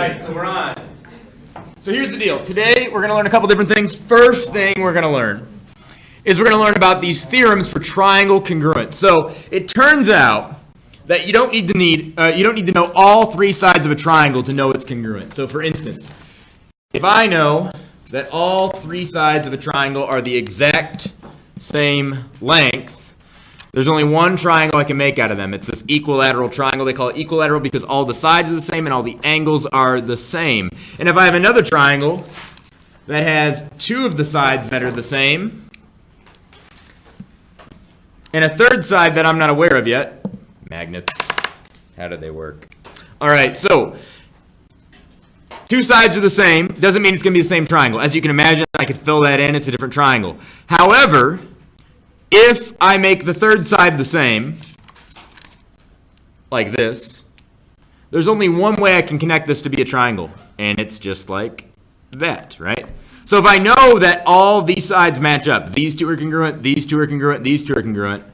right, so we're on. So here's the deal. Today we're going to learn a couple different things. First thing we're going to learn is we're going to learn about these theorems for triangle congruence. So it turns out that you don't need to know all three sides of a triangle to know it's congruent. So for instance, if I know that all three sides of a triangle are the exact same length, there's only one triangle I can make out of them. It's this equilateral triangle. They call it equilateral because all the sides are the same and all the angles are the same. And if I have another triangle that has two of the sides that are the same, and a third side that I'm not aware of yet, magnets, how do they work? All right, so two sides are the same. Doesn't mean it's going to be the same triangle. As you can imagine, I could fill that in. It's a different triangle. However, if I make the third side the same, like this, there's only one way I can connect this to be a triangle, and it's just like that, right? So if I know that all these sides match up, these two are congruent, these two are congruent, these two are congruent,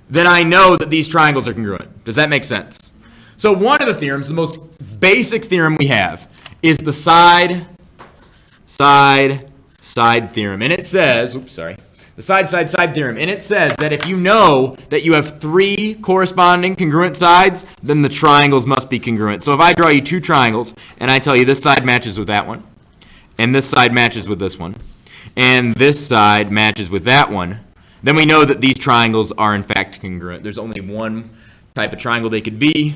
then I know that these triangles are congruent. Does that make sense? So one of the theorems, the most basic theorem we have, is the side theorem. And it says, the side theorem. And it says that if you know that you have three corresponding congruent sides, then the triangles must be congruent. So if I draw you two triangles, and I tell you this side matches with that one, and this side matches with this one, and this side matches with that one, then we know that these triangles are in fact congruent. There's only one type of triangle they could be,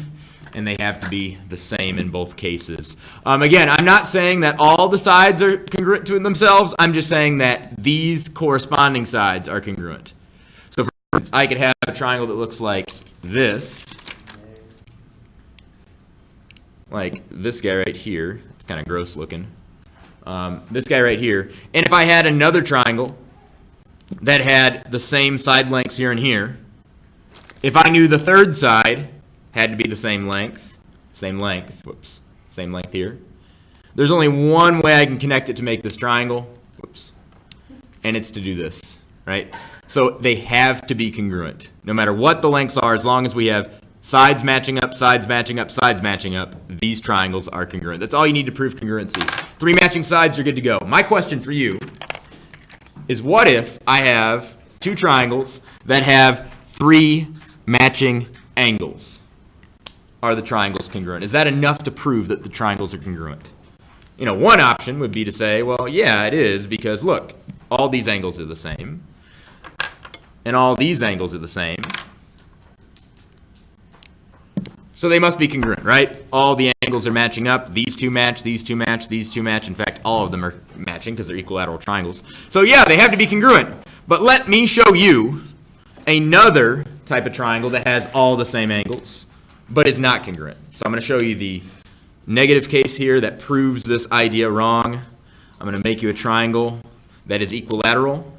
and they have to be the same in both cases. Again, I'm not saying that all the sides are congruent to themselves. I'm just saying that these corresponding sides are congruent. So for instance, I could have a triangle that looks like this guy right here. It's kind of gross looking. This guy right here. And if I had another triangle that had the same side lengths here and here, if I knew the third side had to be the same length here, there's only one way I can connect it to make this triangle, and it's to do this, right? So they have to be congruent. No matter what the lengths are, as long as we have sides matching up, sides matching up, sides matching up, these triangles are congruent. That's all you need to prove congruency. Three matching sides, you're good to go. My question for you is, what if I have two triangles that have three matching angles? Are the triangles congruent? Is that enough to prove that the triangles are congruent? You know, one option would be to say, well, yeah, it is, because look, all these angles are the same, and all these angles are the same, so they must be congruent, right? All the angles are matching up. These two match, these two match, these two match. In fact, all of them are matching because they're equilateral triangles. So yeah, they have to be congruent. But let me show you another type of triangle that has all the same angles, but is not congruent. So I'm going to show you the negative case here that proves this idea wrong. I'm going to make you a triangle that is equilateral.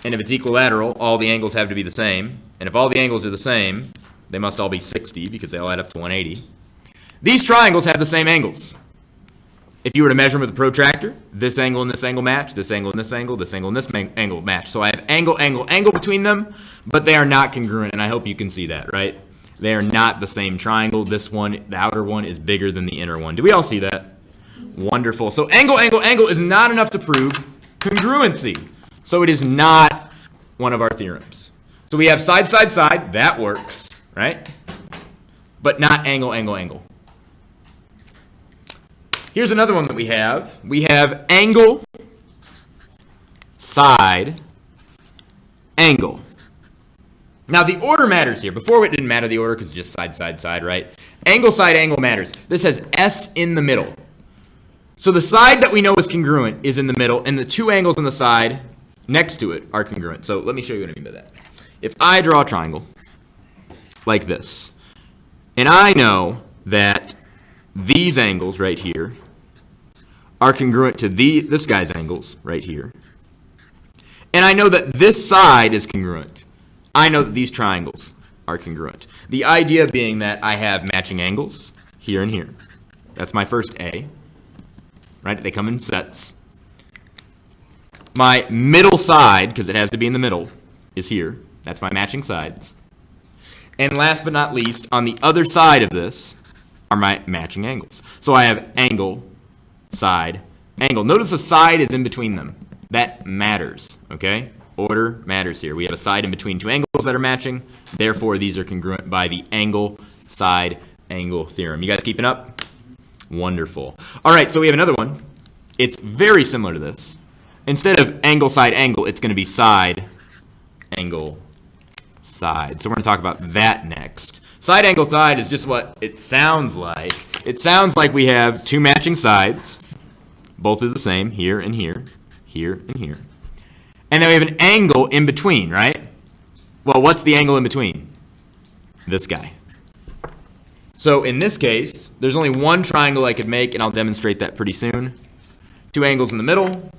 And if it's equilateral, all the angles have to be the same. And if all the angles are the same, they must all be 60 because they all add up to 180. These triangles have the same angles. If you were to measure them with a protractor, this angle and this angle match, this angle and this angle, this angle and this angle match. So I have angle, angle, angle between them, but they are not congruent, and I hope you can see that, right? They are not the same triangle. This one, the outer one, is bigger than the inner one. Do we all see that? Wonderful. So angle, angle, angle is not enough to prove congruency. So it is not one of our theorems. So we have side, side, side. That works, right? But not angle, angle, angle. Here's another one that we have. We have angle, side, angle. Now, the order matters here. Before, it didn't matter the order because it's just side, side, side, right? Angle, side, angle matters. This has S in the middle. So the side that we know is congruent is in the middle, and the two angles on the side next to it are congruent. So let me show you what I mean by that. If I draw a triangle like this, and I know that these angles right here are congruent to this guy's angles right here, and I know that this side is congruent, I know that these triangles are congruent. The idea being that I have matching angles here and here. That's my first A, right? They come in sets. My middle side, because it has to be in the middle, is here. That's my matching sides. And last but not least, on the other side of this are my matching angles. So I have angle, side, angle. Notice the side is in between them. That matters, okay? Order matters here. We have a side in between two angles that are matching. Therefore, these are congruent by the angle, side, angle theorem. You guys keeping up? Wonderful. All right, so we have another one. It's very similar to this. Instead of angle, side, angle, it's going to be side, angle, side. So we're going to talk about that next. Side, angle, side is just what it sounds like. It sounds like we have two matching sides. Both are the same, here and here, here and here. And then we have an angle in between, right? Well, what's the angle in between? This guy. So in this case, there's only one triangle I could make, and I'll demonstrate that pretty soon. Two angles in the middle,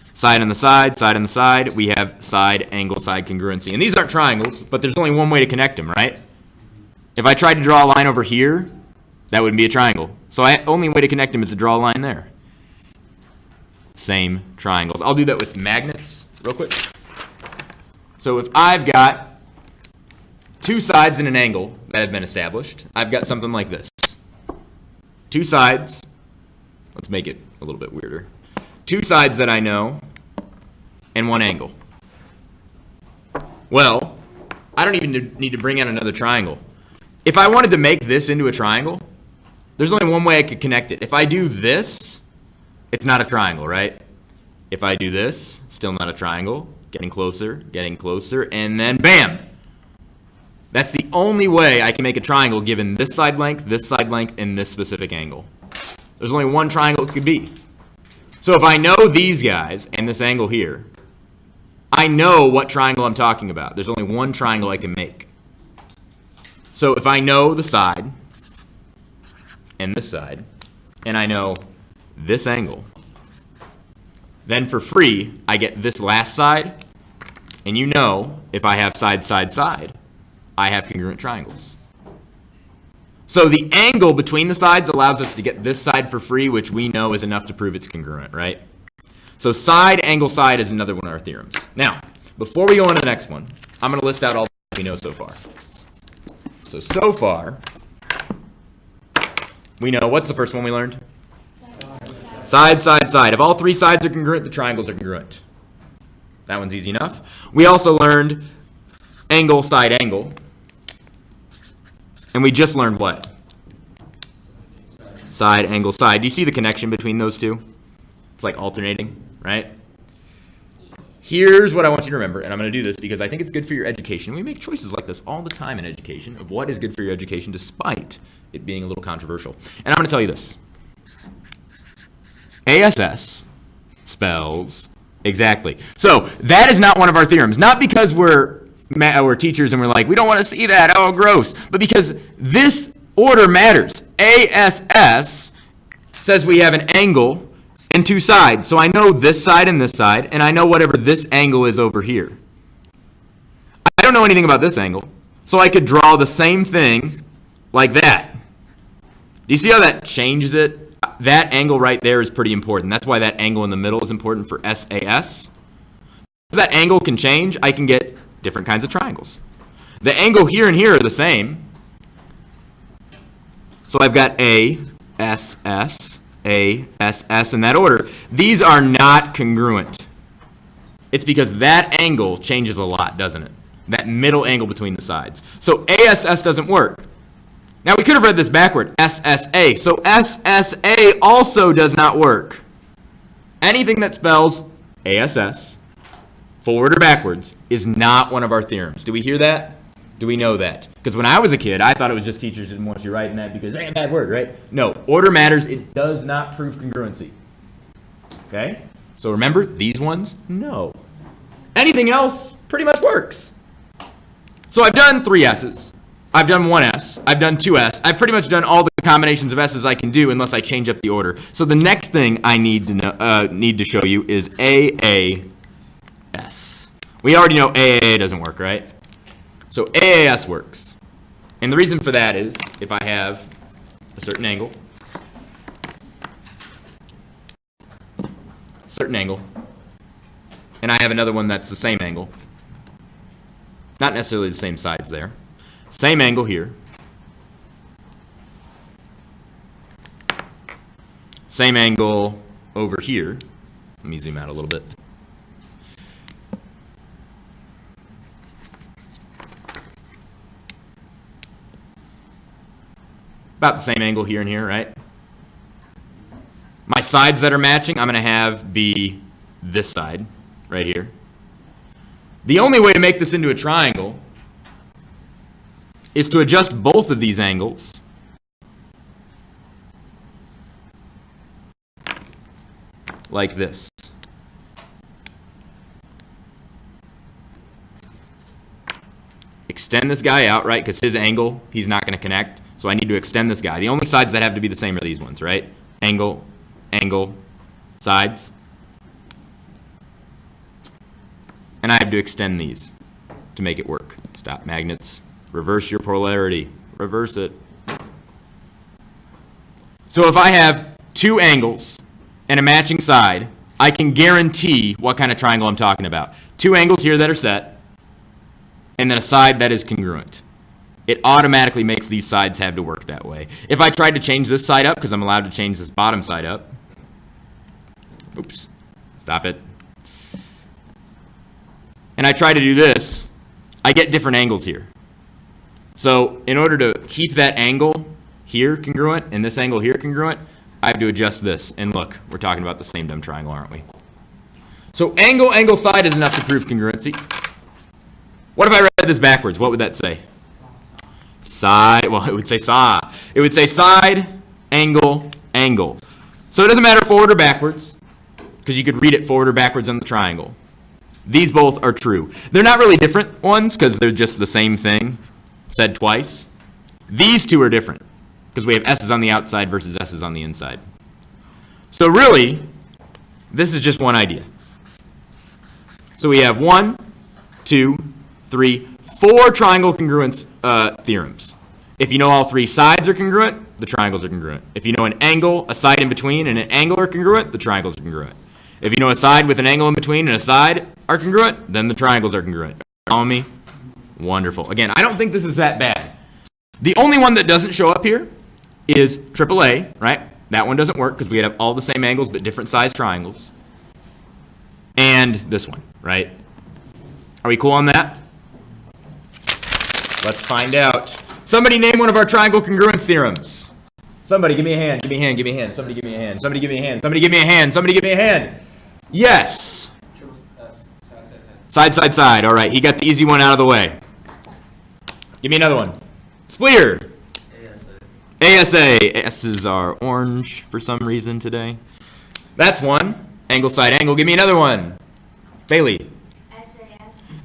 side on the side, side on the side. We have side, angle, side congruency. And these aren't triangles, but there's only one way to connect them, right? If I tried to draw a line over here, that wouldn't be a triangle. So the only way to connect them is to draw a line there. Same triangles. I'll do that with magnets real quick. So if I've got two sides and an angle that have been established, I've got something like this. Two sides. Let's make it a little bit weirder. Two sides that I know and one angle. Well, I don't even need to bring out another triangle. If I wanted to make this into a triangle, there's only one way I could connect it. If I do this, it's not a triangle, right? If I do this, still not a triangle. Getting closer, and then bam! That's the only way I can make a triangle given this side length, and this specific angle. There's only one triangle it could be. So if I know these guys and this angle here, I know what triangle I'm talking about. There's only one triangle I can make. So if I know the side and this side, and I know this angle, then for free, I get this last side, and you know if I have side, side, side, I have congruent triangles. So the angle between the sides allows us to get this side for free, which we know is enough to prove it's congruent, right? So side, angle, side is another one of our theorems. Now, before we go on to the next one, I'm going to list out all we know so far. So far, we know, what's the first one we learned? Side, side, side. If all three sides are congruent, the triangles are congruent. That one's easy enough. We also learned angle, side, angle. And we just learned what? Side, angle, side. Do you see the connection between those two? It's like alternating, right? Here's what I want you to remember, and I'm going to do this because I think it's good for your education. We make choices like this all the time in education of what is good for your education despite it being a little controversial. And I'm going to tell you this. ASS spells exactly. So that is not one of our theorems. Not because we're teachers and we're like, we don't want to see that, oh gross, but because this order matters. ASS says we have an angle and two sides. So I know this side and this side, and I know whatever this angle is over here. I don't know anything about this angle, so I could draw the same thing like that. Do you see how that changes it? That angle right there is pretty important. That's why that angle in the middle is important for SAS. As that angle can change, I can get different kinds of triangles. The angle here and here are the same. So I've got ASS, ASS in that order. These are not congruent. It's because that angle changes a lot, doesn't it? That middle angle between the sides. So ASS doesn't work. Now we could have read this backward, SSA. So SSA also does not work. Anything that spells ASS, forward or backwards, is not one of our theorems. Do we hear that? Do we know that? Because when I was a kid, I thought it was just teachers didn't want you writing that because, hey, a bad word, right? No, order matters. It does not prove congruency. Okay? So remember, these ones, no. Anything else pretty much works. So I've done 3 S's. I've done 1 S. I've done 2 S. I've pretty much done all the combinations of S's I can do unless I change up the order. So the next thing I need to show you is AAS. We already know AAA doesn't work, right? So AAS works. And the reason for that is if I have a certain angle, and I have another one that's the same angle, not necessarily the same sides there, same angle here, Same angle over here. Let me zoom out a little bit. About the same angle here and here, right? My sides that are matching, I'm going to have be this side right here. The only way to make this into a triangle is to adjust both of these angles like this. Extend this guy out, right? Because his angle, he's not going to connect. So I need to extend this guy. The only sides that have to be the same are these ones, right? Angle, angle, sides. And I have to extend these to make it work. Stop magnets. Reverse your polarity. Reverse it. So if I have two angles and a matching side, I can guarantee what kind of triangle I'm talking about. Two angles here that are set, and then a side that is congruent. It automatically makes these sides have to work that way. If I tried to change this side up, because I'm allowed to change this bottom side up. Oops. Stop it. And I try to do this, I get different angles here. So in order to keep that angle here congruent and this angle here congruent, I have to adjust this. And look, we're talking about the same dumb triangle, aren't we? So angle, angle, side is enough to prove congruency. What if I read this backwards? What would that say? Side, well, it would say saw. It would say side, angle, angle. So it doesn't matter forward or backwards, because you could read it forward or backwards on the triangle. These both are true. They're not really different ones, because they're just the same thing said twice. These two are different, because we have S's on the outside versus S's on the inside. So really, this is just one idea. So we have 1, 2, 3, 4 triangle congruence theorems. If you know all three sides are congruent, the triangles are congruent. If you know an angle, a side in between, and an angle are congruent, the triangles are congruent. If you know a side with an angle in between and a side are congruent, then the triangles are congruent. Follow me? Wonderful. Again, I don't think this is that bad. The only one that doesn't show up here is AAA, right? That one doesn't work because we have all the same angles but different size triangles. And this one, right? Are we cool on that? Let's find out. Somebody name one of our triangle congruence theorems. Somebody give me a hand, give me a hand, give me a hand. Somebody give me a hand, somebody give me a hand, somebody give me a hand, somebody give me a hand. Yes. Side, side, side. All right, he got the easy one out of the way. Give me another one. Spleer. ASA. S's are orange for some reason today. That's one. Angle, side, angle. Give me another one. Bailey.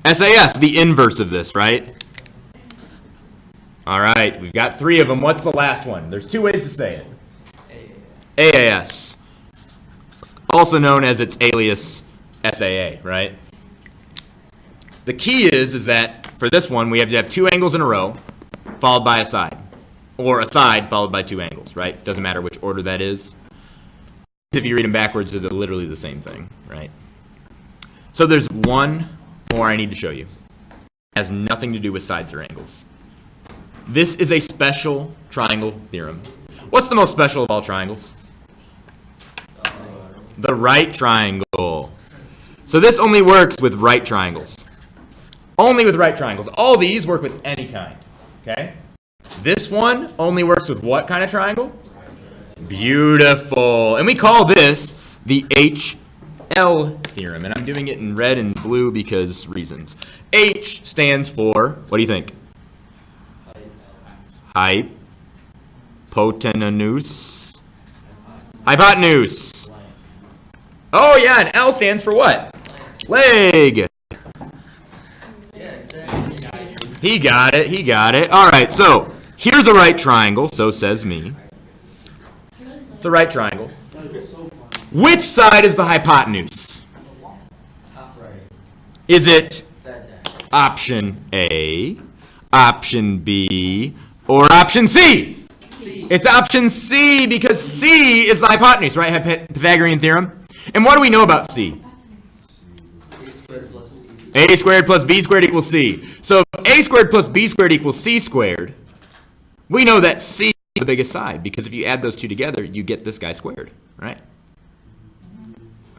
SAS, the inverse of this, right? All right, we've got 3 of them. What's the last one? There's 2 ways to say it. AAS, also known as its alias SAA, right? The key is that for this one, we have to have 2 angles in a row followed by a side, or a side followed by 2 angles, right? Doesn't matter which order that is. If you read them backwards, they're literally the same thing, right? So there's one more I need to show you. It has nothing to do with sides or angles. This is a special triangle theorem. What's the most special of all triangles? The right triangle. So this only works with right triangles. Only with right triangles. All these work with any kind. Okay? This one only works with what kind of triangle? Beautiful. And we call this the HL theorem. And I'm doing it in red and blue because reasons. H stands for, what do you think? Hypotenuse. Hypotenuse. Oh yeah, and L stands for what? Leg. He got it, he got it. All right, so here's a right triangle, so says me. It's a right triangle. Which side is the hypotenuse? Is it option A, option B, or option C? It's option C, because C is the hypotenuse, right? Pythagorean theorem. And what do we know about C? A squared plus B squared equals C. So if A squared plus B squared equals C squared, we know that C is the biggest side, because if you add those two together, you get this guy squared, right?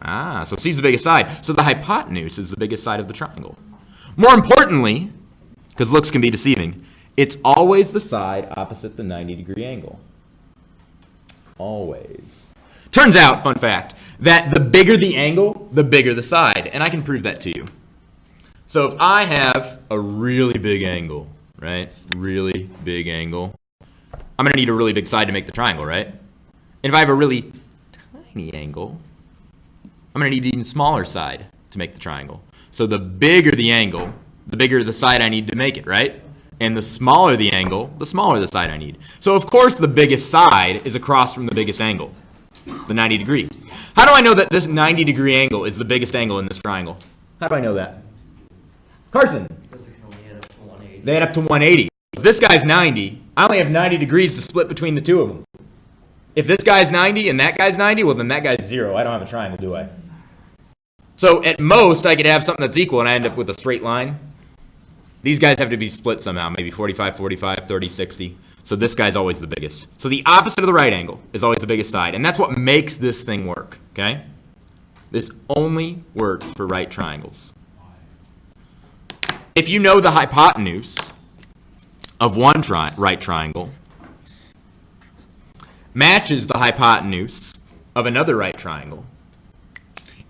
Ah, so C is the biggest side. So the hypotenuse is the biggest side of the triangle. More importantly, because looks can be deceiving, it's always the side opposite the 90-degree angle. Always. Turns out, fun fact, that the bigger the angle, the bigger the side. And I can prove that to you. So if I have a really big angle, right? Really big angle. I'm going to need a really big side to make the triangle, right? And if I have a really tiny angle, I'm going to need an even smaller side to make the triangle. So the bigger the angle, the bigger the side I need to make it, right? And the smaller the angle, the smaller the side I need. So of course the biggest side is across from the biggest angle, the 90 degree. How do I know that this 90-degree angle is the biggest angle in this triangle? How do I know that? Carson. Because they can only add up to 180. They add up to 180. If this guy's 90, I only have 90 degrees to split between the two of them. If this guy's 90 and that guy's 90, well then that guy's 0. I don't have a triangle, do I? So at most, I could have something that's equal and I end up with a straight line. These guys have to be split somehow, maybe 45, 45, 30, 60. So this guy's always the biggest. So the opposite of the right angle is always the biggest side. And that's what makes this thing work, okay? This only works for right triangles. If you know the hypotenuse of one right triangle matches the hypotenuse of another right triangle,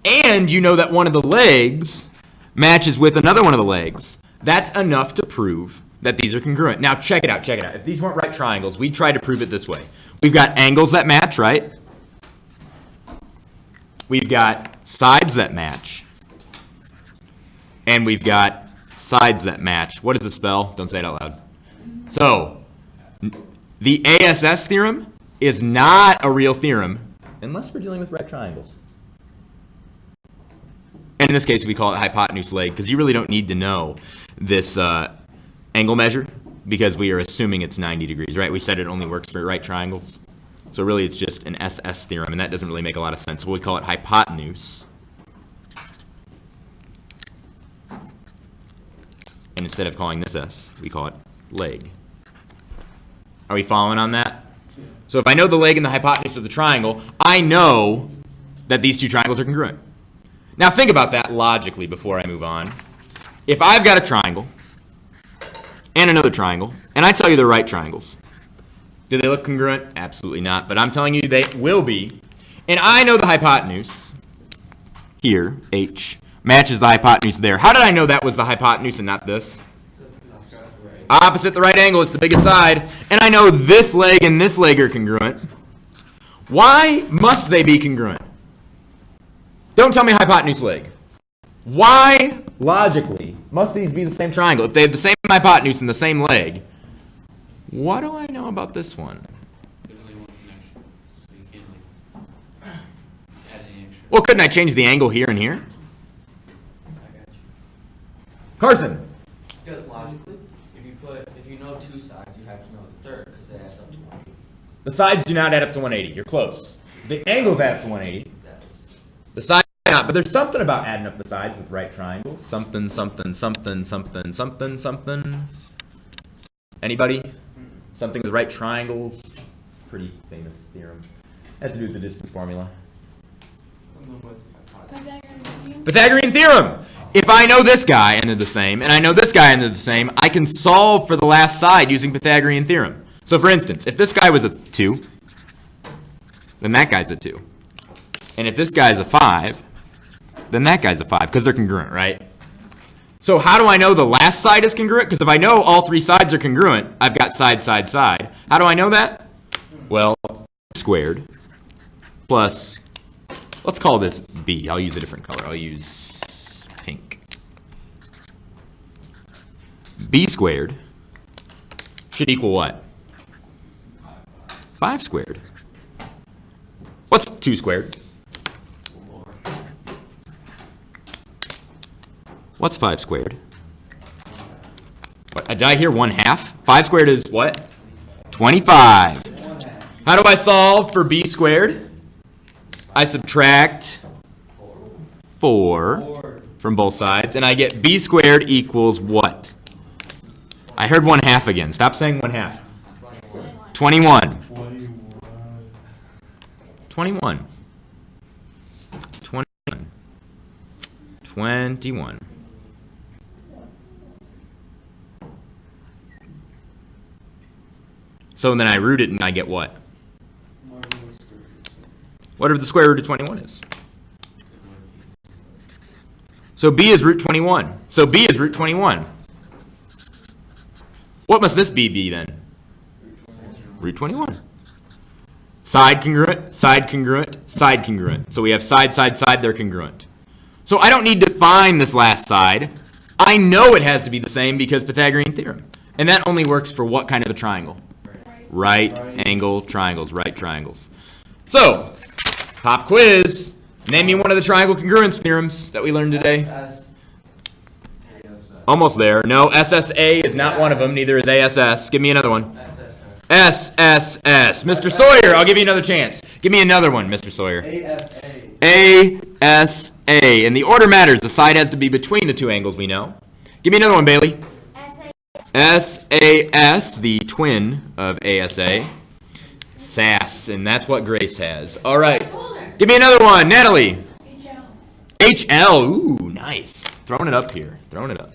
and you know that one of the legs matches with another one of the legs, that's enough to prove that these are congruent. Now check it out, check it out. If these weren't right triangles, we'd try to prove it this way. We've got angles that match, right? We've got sides that match. And we've got sides that match. What does it spell? Don't say it out loud. So, the ASS theorem is not a real theorem unless we're dealing with right triangles. And in this case, we call it hypotenuse leg because you really don't need to know this angle measure because we are assuming it's 90 degrees, right? We said it only works for right triangles. So really it's just an SS theorem, and that doesn't really make a lot of sense. So we call it hypotenuse. And instead of calling this S, we call it leg. Are we following on that? So if I know the leg and the hypotenuse of the triangle, I know that these two triangles are congruent. Now think about that logically before I move on. If I've got a triangle and another triangle, and I tell you they're right triangles, do they look congruent? Absolutely not, but I'm telling you they will be. And I know the hypotenuse here, H, matches the hypotenuse there. How did I know that was the hypotenuse and not this? Opposite the right angle, it's the biggest side. And I know this leg and this leg are congruent. Why must they be congruent? Don't tell me hypotenuse leg. Why, logically, must these be the same triangle? If they have the same hypotenuse and the same leg, what do I know about this one? There's only one connection, so you can't like add any extra. Well, couldn't I change the angle here and here? I got you. Carson. Because logically, if you know two sides, you have to know the third because it adds up to 180. The sides do not add up to 180. You're close. The angles add up to 180. The sides do not, but there's something about adding up the sides with right triangles. Something, something, something, something, something, something. Anybody? Something with right triangles. Pretty famous theorem. Has to do with the distance formula. Something with Pythagorean theorem. If I know this guy and they're the same, and I know this guy and they're the same, I can solve for the last side using Pythagorean theorem. So for instance, if this guy was a 2, then that guy's a 2. And if this guy's a 5, then that guy's a 5, because they're congruent, right? So how do I know the last side is congruent? Because if I know all three sides are congruent, I've got side, side, side. How do I know that? Well, squared plus, let's call this B. I'll use a different color. I'll use pink. B squared should equal what? 5 squared. What's 2 squared? What's 5 squared? What, did I hear 1/2? 5 squared is what? 25. How do I solve for b squared? I subtract 4 from both sides, and I get b squared equals what? I heard 1/2 again. Stop saying 1/2. 21. 21. 21. So then I root it and I get what? Whatever the square root of 21 is. So b is root 21. So b is root 21. What must this b be then? Root 21. Side congruent, side congruent, side congruent. So we have side, side, side, they're congruent. So I don't need to find this last side. I know it has to be the same because Pythagorean theorem. And that only works for what kind of a triangle? Right angle triangles, right triangles. So, pop quiz. Name me one of the triangle congruence theorems that we learned today. Almost there. No, SSA is not one of them. Neither is ASS. Give me another one. SSS. Mr. Sawyer, I'll give you another chance. Give me another one, Mr. Sawyer. ASA. And the order matters. The side has to be between the two angles we know. Give me another one, Bailey. SAS, the twin of ASA. SAS, and that's what Grace has. All right. Give me another one, Natalie. HL. Ooh, nice. Throwing it up here. Throwing it up.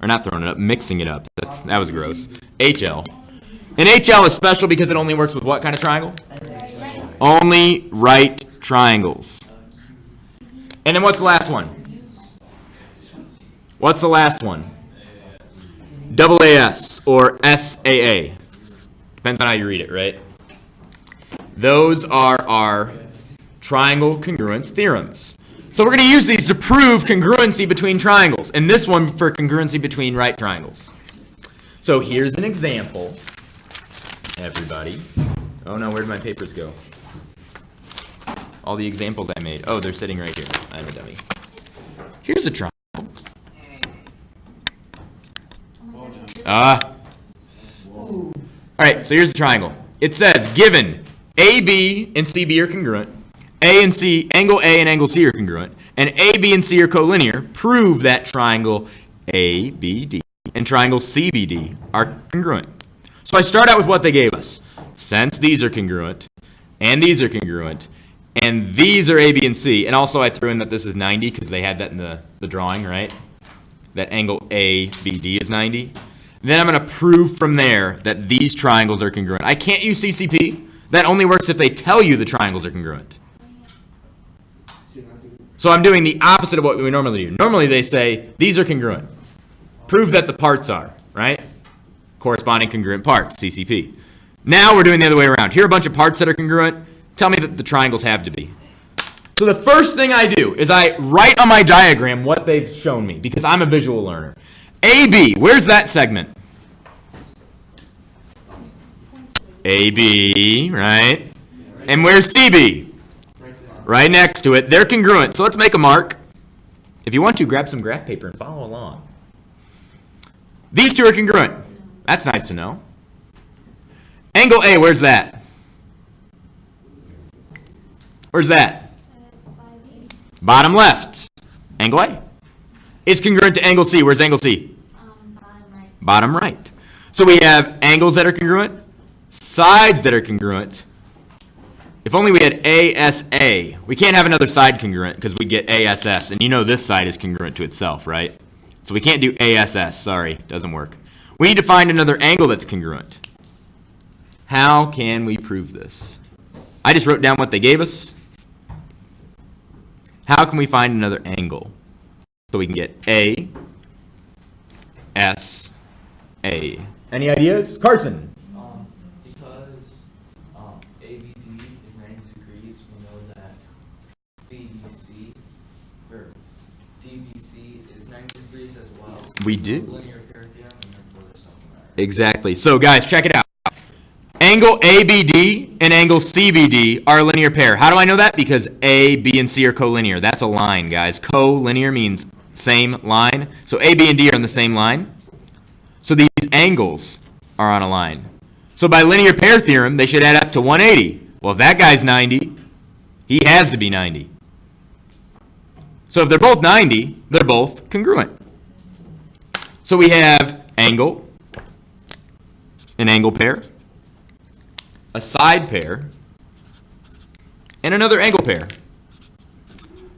Or not throwing it up, mixing it up. That was gross. HL. And HL is special because it only works with what kind of triangle? Only right triangles. And then what's the last one? What's the last one? AAS or SAA. Depends on how you read it, right? Those are our triangle congruence theorems. So we're going to use these to prove congruency between triangles. And this one for congruency between right triangles. So here's an example, everybody. Oh no, where did my papers go? All the examples I made. Oh, they're sitting right here. I'm a dummy. Here's a triangle. All right, so here's the triangle. It says, given AB and CB are congruent, A and C, angle A and angle C are congruent, and AB and C are collinear, prove that triangle ABD and triangle CBD are congruent. So I start out with what they gave us. Since these are congruent, and these are congruent, and these are AB and C, and also I threw in that this is 90 because they had that in the drawing, right? That angle ABD is 90. Then I'm going to prove from there that these triangles are congruent. I can't use CCP. That only works if they tell you the triangles are congruent. So I'm doing the opposite of what we normally do. Normally they say, these are congruent. Prove that the parts are, right? Corresponding congruent parts, CCP. Now we're doing the other way around. Here are a bunch of parts that are congruent. Tell me that the triangles have to be. So the first thing I do is I write on my diagram what they've shown me because I'm a visual learner. AB, where's that segment? AB, right? And where's CB? Right next to it. They're congruent. So let's make a mark. If you want to, grab some graph paper and follow along. These two are congruent. That's nice to know. Angle A, where's that? Where's that? Bottom left. Angle A. It's congruent to angle C. Where's angle C? Bottom right. So we have angles that are congruent, sides that are congruent. If only we had ASA. We can't have another side congruent because we get ASS. And you know this side is congruent to itself, right? So we can't do ASS. Sorry, doesn't work. We need to find another angle that's congruent. How can we prove this? I just wrote down what they gave us. How can we find another angle? So we can get A, S, A. Any ideas? Carson. Because ABD is 90 degrees, we know that BDC or DBC is 90 degrees as well. We do. Linear pair theorem, and therefore there's something there. Exactly. So guys, check it out. Angle ABD and angle CBD are a linear pair. How do I know that? Because A, B, and C are collinear. That's a line, guys. Collinear means same line. So A, B, and D are on the same line. So these angles are on a line. So by linear pair theorem, they should add up to 180. Well, if that guy's 90, he has to be 90. So if they're both 90, they're both congruent. So we have angle, an angle pair, a side pair, and another angle pair.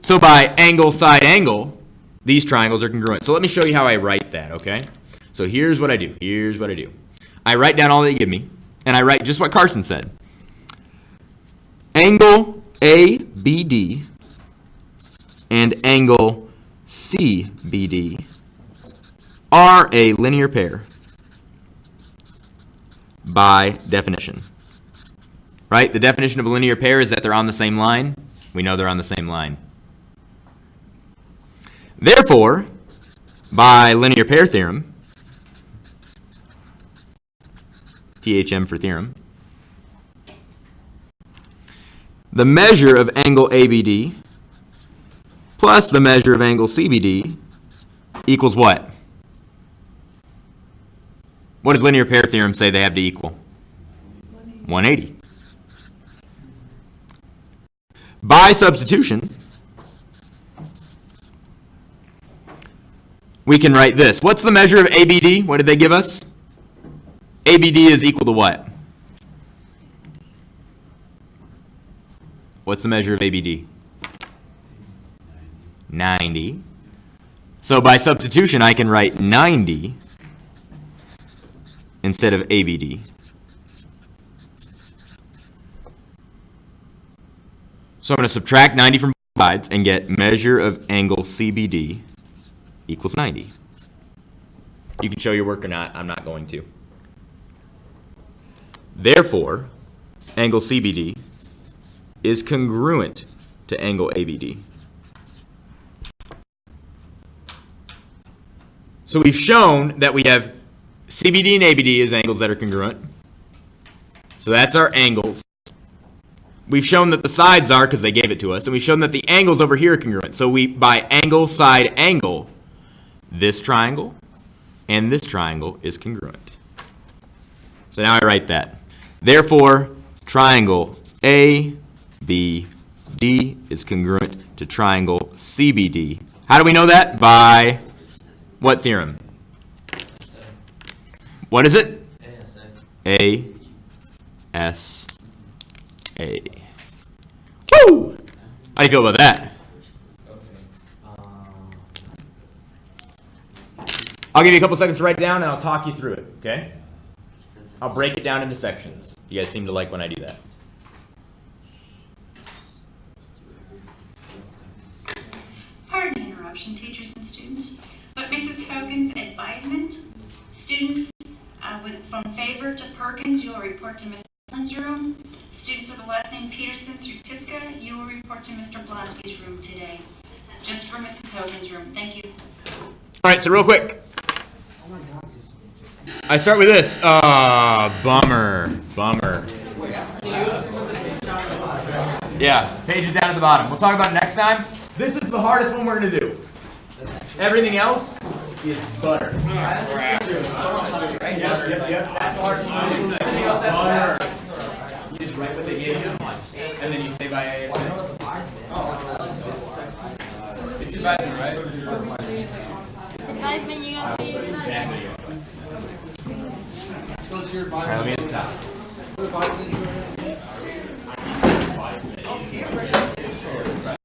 So by angle, side, angle, these triangles are congruent. So let me show you how I write that, okay? So here's what I do. I write down all that you give me, and I write just what Carson said. Angle ABD and angle CBD are a linear pair by definition. Right? The definition of a linear pair is that they're on the same line. We know they're on the same line. Therefore, by linear pair theorem, THM for theorem, the measure of angle ABD plus the measure of angle CBD equals what? What does linear pair theorem say they have to equal? 180. By substitution, we can write this. What's the measure of ABD? What did they give us? ABD is equal to what? What's the measure of ABD? 90. So by substitution, I can write 90 instead of ABD. So I'm going to subtract 90 from both sides and get measure of angle CBD equals 90. You can show your work or not. I'm not going to. Therefore, angle CBD is congruent to angle ABD. So we've shown that we have CBD and ABD as angles that are congruent. So that's our angles. We've shown that the sides are because they gave it to us, and we've shown that the angles over here are congruent. So we, by angle, side, angle, this triangle and this triangle is congruent. So now I write that. Therefore, triangle ABD is congruent to triangle CBD. How do we know that? By what theorem? What is it? ASA. Woo! How do you feel about that? I'll give you a couple seconds to write it down, and I'll talk you through it, okay? I'll break it down into sections. You guys seem to like when I do that. Pardon the interruption, teachers and students, but Mrs. Hogan's advisement, students from Favor to Perkins, you will report to Mrs. Allen's room. Students with the last name Peterson through Tiska, you will report to Mr. Blonsky's room today. Just for Mrs. Hogan's room. Thank you. All right, so real quick. I start with this. Bummer. Yeah, pages down at the bottom. We'll talk about it next time. This is the hardest one we're going to do. Everything else is butter. Yep. That's the hardest one to do. Everything else after that, you just write what they gave you, and then you say by ASA. It's advisement, right? It's advisement, you got to be advisement. All right, let me at the top.